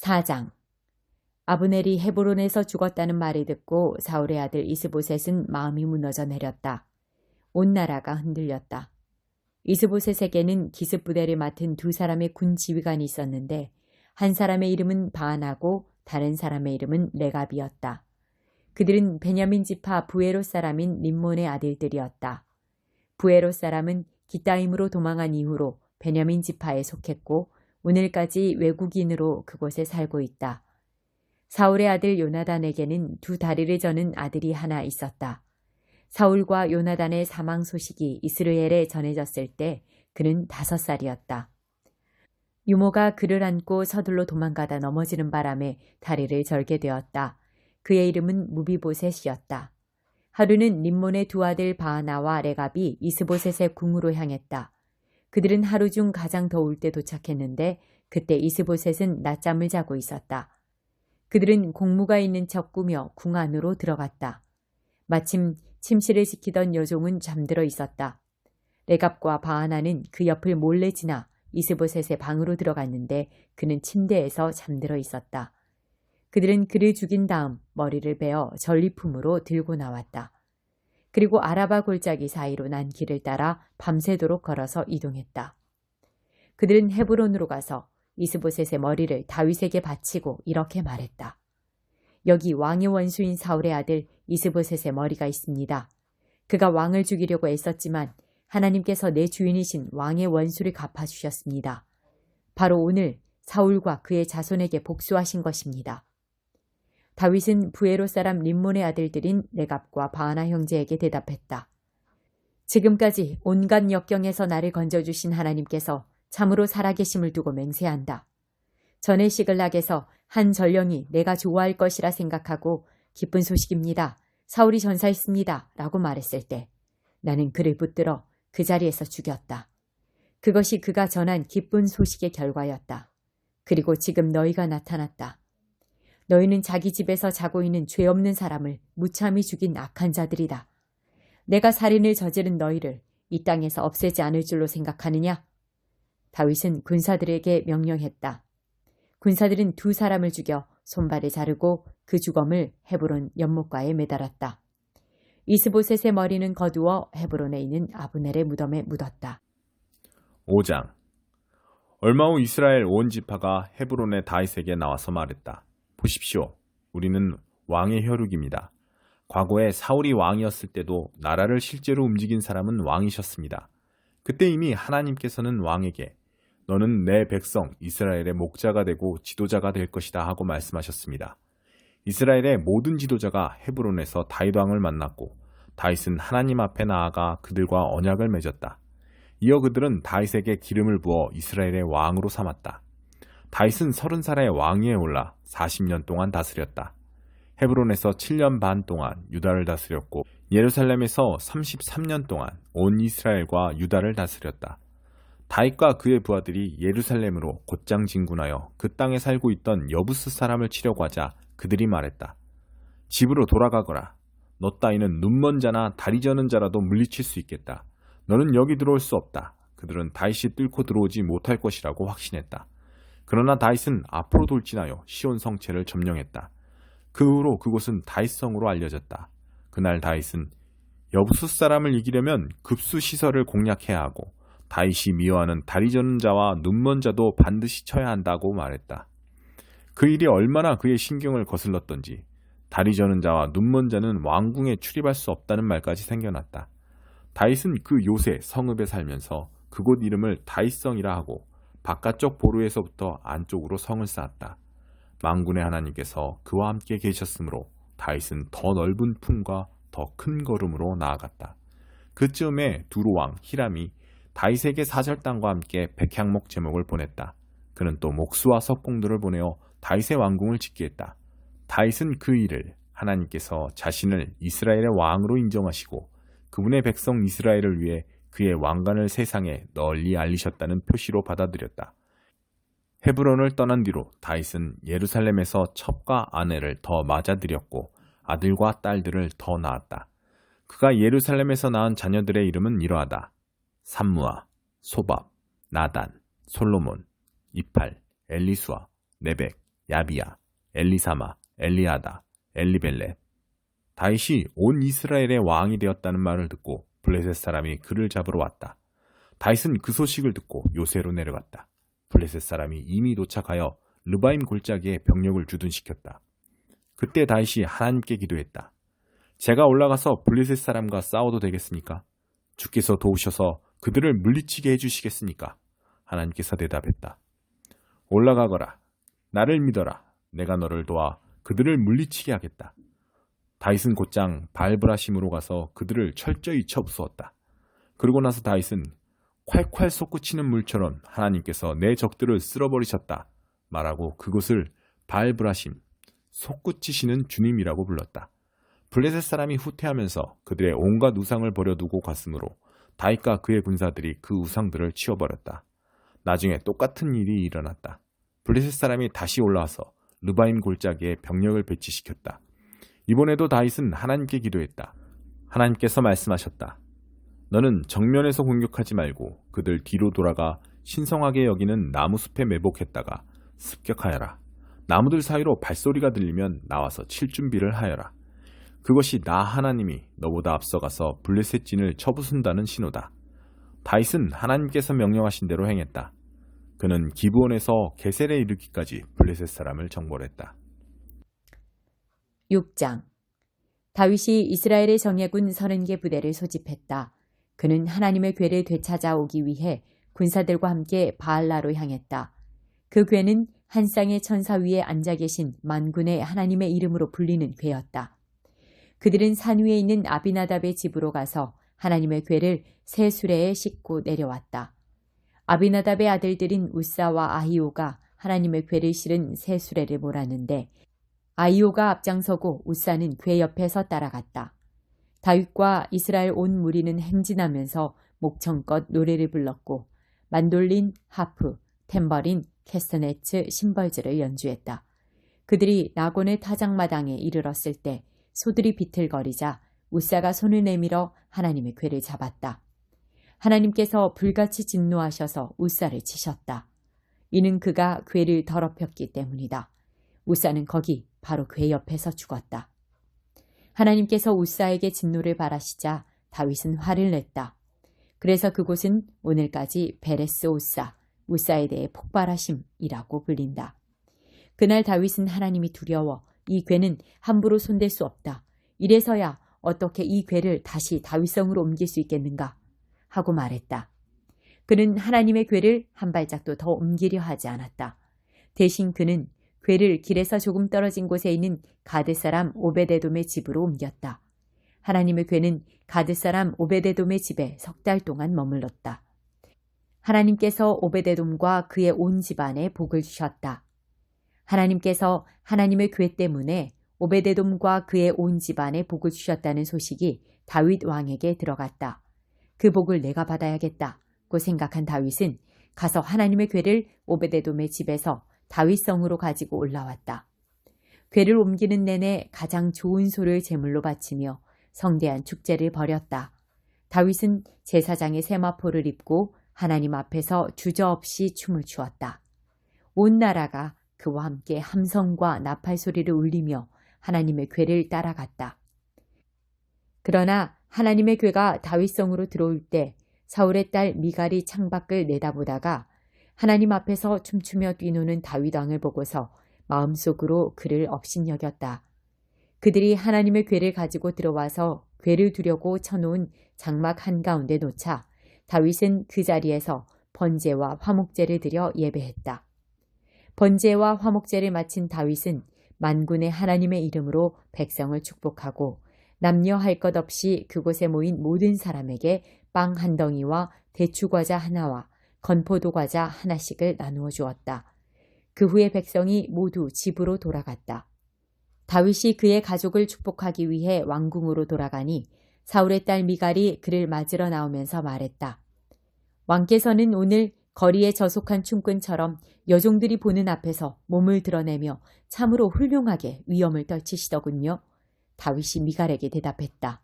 4장. 아브넬이 헤브론에서 죽었다는 말을 듣고 사울의 아들 이스보셋은 마음이 무너져 내렸다. 온 나라가 흔들렸다. 이스보셋에게는 기습 부대를 맡은 두 사람의 군 지휘관이 있었는데 한 사람의 이름은 바하나고 다른 사람의 이름은 레갑이었다. 그들은 베냐민 지파 부에롯 사람인 림몬의 아들들이었다. 부에롯 사람은 기타임으로 도망한 이후로 베냐민 지파에 속했고 오늘까지 외국인으로 그곳에 살고 있다. 사울의 아들 요나단에게는 두 다리를 저는 아들이 하나 있었다. 사울과 요나단의 사망 소식이 이스라엘에 전해졌을 때 그는 5살이었다. 유모가 그를 안고 서둘러 도망가다 넘어지는 바람에 다리를 절게 되었다. 그의 이름은 무비보셋이었다. 하루는 림몬의 두 아들 바하나와 레갑이 이스보셋의 궁으로 향했다. 그들은 하루 중 가장 더울 때 도착했는데 그때 이스보셋은 낮잠을 자고 있었다. 그들은 공무가 있는 척 꾸며 궁 안으로 들어갔다. 마침 침실을 지키던 여종은 잠들어 있었다. 레갑과 바하나는 그 옆을 몰래 지나 이스보셋의 방으로 들어갔는데 그는 침대에서 잠들어 있었다. 그들은 그를 죽인 다음 머리를 베어 전리품으로 들고 나왔다. 그리고 아라바 골짜기 사이로 난 길을 따라 밤새도록 걸어서 이동했다. 그들은 헤브론으로 가서 이스보셋의 머리를 다윗에게 바치고 이렇게 말했다. 여기 왕의 원수인 사울의 아들 이스보셋의 머리가 있습니다. 그가 왕을 죽이려고 애썼지만 하나님께서 내 주인이신 왕의 원수를 갚아주셨습니다. 바로 오늘 사울과 그의 자손에게 복수하신 것입니다. 다윗은 부에롯 사람 림몬의 아들들인 레갑과 바하나 형제에게 대답했다. 지금까지 온갖 역경에서 나를 건져주신 하나님께서 참으로 살아계심을 두고 맹세한다. 전에 시글락에서 한 전령이 내가 좋아할 것이라 생각하고 기쁜 소식입니다. 사울이 전사했습니다. 라고 말했을 때 나는 그를 붙들어 그 자리에서 죽였다. 그것이 그가 전한 기쁜 소식의 결과였다. 그리고 지금 너희가 나타났다. 너희는 자기 집에서 자고 있는 죄 없는 사람을 무참히 죽인 악한 자들이다. 내가 살인을 저지른 너희를 이 땅에서 없애지 않을 줄로 생각하느냐? 다윗은 군사들에게 명령했다. 군사들은 두 사람을 죽여 손발을 자르고 그 주검을 헤브론 연못가에 매달았다. 이스보셋의 머리는 거두어 헤브론에 있는 아브넬의 무덤에 묻었다. 5장. 얼마 후 이스라엘 온 지파가 헤브론의 다윗에게 나와서 말했다. 보십시오. 우리는 왕의 혈육입니다. 과거에 사울이 왕이었을 때도 나라를 실제로 움직인 사람은 왕이셨습니다. 그때 이미 하나님께서는 왕에게 너는 내 백성 이스라엘의 목자가 되고 지도자가 될 것이다 하고 말씀하셨습니다. 이스라엘의 모든 지도자가 헤브론에서 다윗 왕을 만났고 다윗은 하나님 앞에 나아가 그들과 언약을 맺었다. 이어 그들은 다윗에게 기름을 부어 이스라엘의 왕으로 삼았다. 다윗은 30살에 왕위에 올라 40년 동안 다스렸다. 헤브론에서 7년 반 동안 유다를 다스렸고 예루살렘에서 33년 동안 온 이스라엘과 유다를 다스렸다. 다윗과 그의 부하들이 예루살렘으로 곧장 진군하여 그 땅에 살고 있던 여부스 사람을 치려고 하자 그들이 말했다. 집으로 돌아가거라. 너 따위는 눈먼 자나 다리 저는 자라도 물리칠 수 있겠다. 너는 여기 들어올 수 없다. 그들은 다윗이 뚫고 들어오지 못할 것이라고 확신했다. 그러나 다윗은 앞으로 돌진하여 시온 성체를 점령했다. 그 후로 그곳은 다윗성으로 알려졌다. 그날 다윗은 여부스 사람을 이기려면 급수 시설을 공략해야 하고 다윗이 미워하는 다리 저는 자와 눈먼 자도 반드시 쳐야 한다고 말했다. 그 일이 얼마나 그의 신경을 거슬렀던지 다리 저는 자와 눈먼 자는 왕궁에 출입할 수 없다는 말까지 생겨났다. 다윗은 그 요새 성읍에 살면서 그곳 이름을 다윗성이라 하고 바깥쪽 보루에서부터 안쪽으로 성을 쌓았다. 만군의 하나님께서 그와 함께 계셨으므로 다윗은 더 넓은 품과 더 큰 걸음으로 나아갔다. 그쯤에 두로왕 히람이 다윗에게 사절단과 함께 백향목 제목을 보냈다. 그는 또 목수와 석공들을 보내어 다윗의 왕궁을 짓게 했다. 다윗은 그 일을 하나님께서 자신을 이스라엘의 왕으로 인정하시고 그분의 백성 이스라엘을 위해 그의 왕관을 세상에 널리 알리셨다는 표시로 받아들였다. 헤브론을 떠난 뒤로 다윗은 예루살렘에서 첩과 아내를 더 맞아들였고 아들과 딸들을 더 낳았다. 그가 예루살렘에서 낳은 자녀들의 이름은 이러하다. 삼무아, 소밥, 나단, 솔로몬, 이팔, 엘리수아, 네벡, 야비야, 엘리사마, 엘리아다, 엘리벨렛. 다윗이 온 이스라엘의 왕이 되었다는 말을 듣고 블레셋 사람이 그를 잡으러 왔다. 다윗은 그 소식을 듣고 요새로 내려갔다. 블레셋 사람이 이미 도착하여 르바임 골짜기에 병력을 주둔시켰다. 그때 다윗이 하나님께 기도했다. 제가 올라가서 블레셋 사람과 싸워도 되겠습니까? 주께서 도우셔서 그들을 물리치게 해주시겠습니까? 하나님께서 대답했다. 올라가거라. 나를 믿어라. 내가 너를 도와 그들을 물리치게 하겠다. 다윗은 곧장 바알브라심으로 가서 그들을 철저히 쳐부수었다. 그러고 나서 다윗은 콸콸 솟구치는 물처럼 하나님께서 내 적들을 쓸어버리셨다 말하고 그곳을 바알브라심, 솟구치시는 주님이라고 불렀다. 블레셋 사람이 후퇴하면서 그들의 온갖 우상을 버려두고 갔으므로 다윗과 그의 군사들이 그 우상들을 치워버렸다. 나중에 똑같은 일이 일어났다. 블레셋 사람이 다시 올라와서 르바임 골짜기에 병력을 배치시켰다. 이번에도 다윗은 하나님께 기도했다. 하나님께서 말씀하셨다. 너는 정면에서 공격하지 말고 그들 뒤로 돌아가 신성하게 여기는 나무숲에 매복했다가 습격하여라. 나무들 사이로 발소리가 들리면 나와서 칠 준비를 하여라. 그것이 나 하나님이 너보다 앞서가서 블레셋 진을 쳐부순다는 신호다. 다윗은 하나님께서 명령하신 대로 행했다. 그는 기브온에서 게셀에 이르기까지 블레셋 사람을 정벌했다. 6장. 다윗이 이스라엘의 정예군 30개 부대를 소집했다. 그는 하나님의 궤를 되찾아오기 위해 군사들과 함께 바알라로 향했다. 그 궤는 한 쌍의 천사 위에 앉아 계신 만군의 하나님의 이름으로 불리는 궤였다. 그들은 산 위에 있는 아비나답의 집으로 가서 하나님의 궤를 새 수레에 싣고 내려왔다. 아비나답의 아들들인 우사와 아히오가 하나님의 궤를 실은 새 수레를 몰았는데 아히오가 앞장서고 우사는 궤 옆에서 따라갔다. 다윗과 이스라엘 온 무리는 행진하면서 목청껏 노래를 불렀고 만돌린, 하프, 탬버린, 캐스터네츠, 심벌즈를 연주했다. 그들이 나곤의 타작마당에 이르렀을 때 소들이 비틀거리자 우사가 손을 내밀어 하나님의 궤를 잡았다. 하나님께서 불같이 진노하셔서 우사를 치셨다. 이는 그가 궤를 더럽혔기 때문이다. 우사는 거기 바로 궤 옆에서 죽었다. 하나님께서 우사에게 진노를 바라시자 다윗은 화를 냈다. 그래서 그곳은 오늘까지 베레스 우사, 우사에 대해 폭발하심이라고 불린다. 그날 다윗은 하나님이 두려워 이 궤는 함부로 손댈 수 없다. 이래서야 어떻게 이 궤를 다시 다윗성으로 옮길 수 있겠는가 하고 말했다. 그는 하나님의 궤를 한 발짝도 더 옮기려 하지 않았다. 대신 그는 궤를 길에서 조금 떨어진 곳에 있는 가드 사람 오베데돔의 집으로 옮겼다. 하나님의 궤는 가드 사람 오베데돔의 집에 3달 동안 머물렀다. 하나님께서 오베데돔과 그의 온 집안에 복을 주셨다. 하나님께서 하나님의 궤 때문에 오베데돔과 그의 온 집안에 복을 주셨다는 소식이 다윗 왕에게 들어갔다. 그 복을 내가 받아야겠다고 생각한 다윗은 가서 하나님의 궤를 오베데돔의 집에서 다윗성으로 가지고 올라왔다. 궤를 옮기는 내내 가장 좋은 소를 제물로 바치며 성대한 축제를 벌였다. 다윗은 제사장의 세마포를 입고 하나님 앞에서 주저없이 춤을 추었다. 온 나라가 그와 함께 함성과 나팔 소리를 울리며 하나님의 궤를 따라갔다. 그러나 하나님의 궤가 다윗성으로 들어올 때 사울의 딸 미갈이 창밖을 내다보다가 하나님 앞에서 춤추며 뛰노는 다윗 왕을 보고서 마음속으로 그를 업신여겼다. 그들이 하나님의 궤를 가지고 들어와서 궤를 두려고 쳐놓은 장막 한가운데 놓자 다윗은 그 자리에서 번제와 화목제를 드려 예배했다. 번제와 화목제를 마친 다윗은 만군의 하나님의 이름으로 백성을 축복하고 남녀 할 것 없이 그곳에 모인 모든 사람에게 빵 한 덩이와 대추과자 하나와 건포도 과자 하나씩을 나누어 주었다. 그 후에 백성이 모두 집으로 돌아갔다. 다윗이 그의 가족을 축복하기 위해 왕궁으로 돌아가니 사울의 딸 미갈이 그를 맞으러 나오면서 말했다. 왕께서는 오늘 거리에 저속한 춤꾼처럼 여종들이 보는 앞에서 몸을 드러내며 참으로 훌륭하게 위엄을 떨치시더군요. 다윗이 미갈에게 대답했다.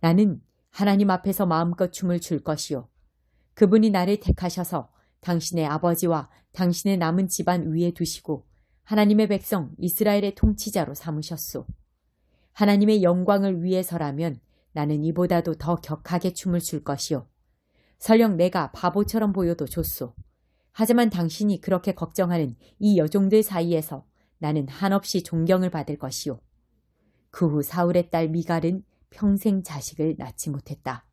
나는 하나님 앞에서 마음껏 춤을 출 것이요. 그분이 나를 택하셔서 당신의 아버지와 당신의 남은 집안 위에 두시고 하나님의 백성 이스라엘의 통치자로 삼으셨소. 하나님의 영광을 위해서라면 나는 이보다도 더 격하게 춤을 출 것이요. 설령 내가 바보처럼 보여도 좋소. 하지만 당신이 그렇게 걱정하는 이 여종들 사이에서 나는 한없이 존경을 받을 것이요. 그 후 사울의 딸 미갈은 평생 자식을 낳지 못했다.